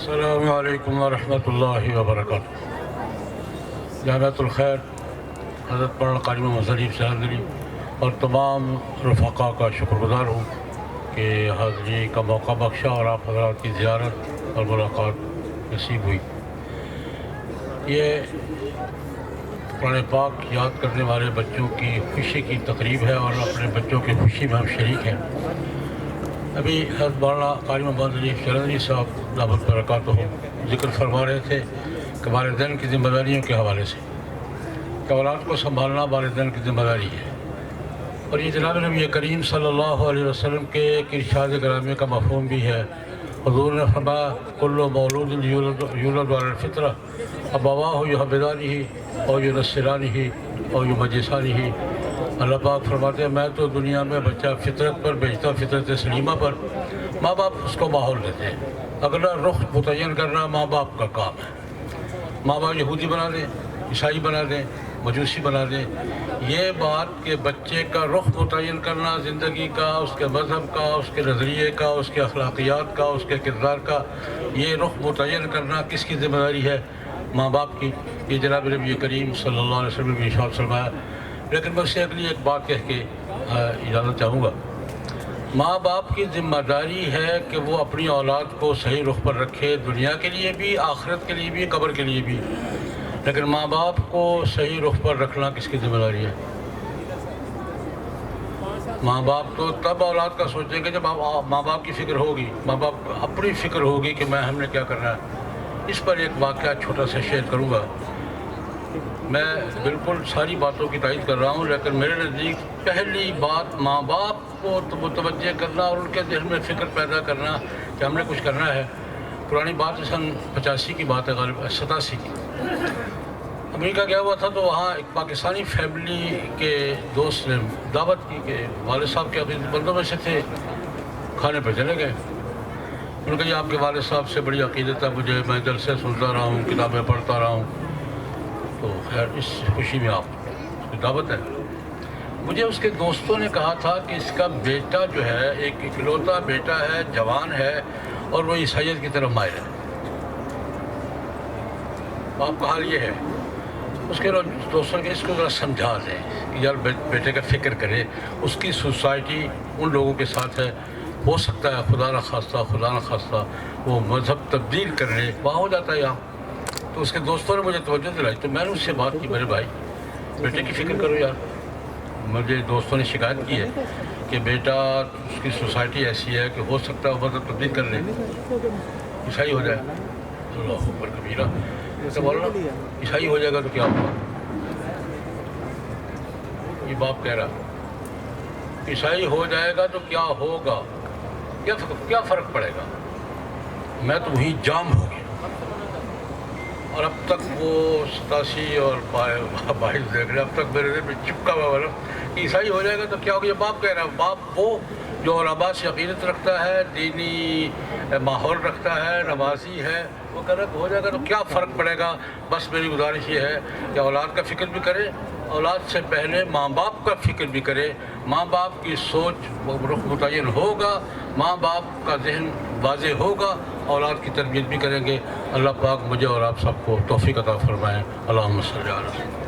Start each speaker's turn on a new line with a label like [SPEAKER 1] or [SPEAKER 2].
[SPEAKER 1] السلام علیکم ورحمۃ اللہ وبرکاتہ۔ جامعۃ الخیر حضرت مولانا قاری محمد ظریف سہندری اور تمام رفقا کا شکر گزار ہوں کہ حاضری کا موقع بخشا اور آپ حضرات کی زیارت اور ملاقات نصیب ہوئی۔ یہ قرآن پاک یاد کرنے والے بچوں کی خوشی کی تقریب ہے اور اپنے بچوں کی خوشی میں ہم شریک ہیں۔ ابھی حضرت مولانا قاری محمد ظریف سہندری صاحب دامت برکاتہ ذکر فرما رہے تھے کہ والدین کی ذمہ داریوں کے حوالے سے کہ اولاد کو سنبھالنا والدین کی ذمہ داری ہے، اور یہ جناب نبی کریم صلی اللہ علیہ وسلم کے ایک ارشاد گرامی کا مفہوم بھی ہے۔ حضور نے فرمایا کل مولود یولد علی الفطرہ ابواہ یحودانہ اور ینصرانہ اور یمجسانہ۔ اللہ پاک فرماتے ہیں میں تو دنیا میں بچہ فطرت پر بھیجتا، فطرت سلیمہ پر۔ ماں باپ اس کو ماحول دیتے ہیں، اگلا رخ متعین کرنا ماں باپ کا کام ہے۔ ماں باپ یہودی بنا دیں، عیسائی بنا دیں، مجوسی بنا دیں، یہ بات کہ بچے کا رخ متعین کرنا زندگی کا، اس کے مذہب کا، اس کے نظریے کا، اس کے اخلاقیات کا، اس کے کردار کا، یہ رخ متعین کرنا کس کی ذمہ داری ہے؟ ماں باپ کی۔ یہ جناب نبی کریم صلی اللہ علیہ وسلم نے ارشاد فرمایا۔ لیکن میں سے اگلی ایک بات کہہ کے اجازت چاہوں گا۔ ماں باپ کی ذمہ داری ہے کہ وہ اپنی اولاد کو صحیح رخ پر رکھے، دنیا کے لیے بھی، آخرت کے لیے بھی، قبر کے لیے بھی۔ لیکن ماں باپ کو صحیح رخ پر رکھنا کس کی ذمہ داری ہے؟ ماں باپ تو تب اولاد کا سوچیں گے جب ماں باپ کی فکر ہوگی، ماں باپ اپنی فکر ہوگی کہ ہم نے کیا کرنا ہے۔ اس پر ایک واقعہ چھوٹا سا شیئر کروں گا۔ میں بالکل ساری باتوں کی تائید کر رہا ہوں، لیکن میرے نزدیک پہلی بات ماں باپ کو متوجہ کرنا اور ان کے ذہن میں فکر پیدا کرنا کہ ہم نے کچھ کرنا ہے۔ پرانی بات سن 85 کی بات ہے، غالب 87 کی۔ امریکہ گیا ہوا تھا تو وہاں ایک پاکستانی فیملی کے دوست نے دعوت کی کہ والد صاحب کے عقیدت بندوں میں سے تھے، کھانے پہ چلے گئے۔ انہوں نے کہا یہ آپ کے والد صاحب سے بڑی عقیدت ہے مجھے، میں جلسے سنتا رہا ہوں، کتابیں پڑھتا رہا ہوں، تو خیر اس خوشی میں آپ کی دعوت ہے۔ مجھے اس کے دوستوں نے کہا تھا کہ اس کا بیٹا جو ہے ایک اکلوتا بیٹا ہے، جوان ہے اور وہ عیسائیت کی طرف مائل ہے۔ آپ کا حال یہ ہے۔ اس کے دوستوں کے اس کو ذرا سمجھا دیں کہ یار بیٹے کا فکر کرے، اس کی سوسائٹی ان لوگوں کے ساتھ ہے، ہو سکتا ہے خدا نہ خواستہ وہ مذہب تبدیل کر لے، وہاں ہو جاتا ہے یہاں۔ تو اس کے دوستوں نے مجھے توجہ دلائی تو میں نے اس سے بات کی، میرے بھائی بیٹے کی فکر کرو یار۔ مجھے دوستوں نے شکایت کی ہے کہ بیٹا اس کی سوسائٹی ایسی ہے کہ ہو سکتا ہے وہ مذہب تبدیل کر لے، عیسائی ہو جائے۔ اللہ اکبر کبیرہ۔ جیسے بولو نا عیسائی ہو جائے گا تو کیا ہوگا؟ یہ باپ کہہ رہا عیسائی ہو جائے گا تو کیا ہوگا، کیا فرق پڑے گا؟ میں تو وہی جام ہو گیا۔ اور اب تک وہ 87 اور 22 دیکھ رہے، اب تک میرے دل میں چپکا ہوا والا عیسائی ہو جائے گا تو کیا ہوگا؟ یہ باپ کہہ رہا ہے۔ باپ وہ جو علماء سے عقیدت رکھتا ہے، دینی ماحول رکھتا ہے، نمازی ہے، وہ کہہ رہا ہے کہ ہو جائے گا تو کیا فرق پڑے گا؟ بس میری گزارش یہ ہے کہ اولاد کا فکر بھی کرے، اولاد سے پہلے ماں باپ کا فکر بھی کرے۔ ماں باپ کی سوچ رخ متعین ہوگا، ماں باپ کا ذہن واضح ہوگا، اولاد کی تربیت بھی کریں گے۔ اللہ پاک مجھے اور آپ سب کو توفیق عطا فرمائیں۔ اللہم صلی علی وسلم۔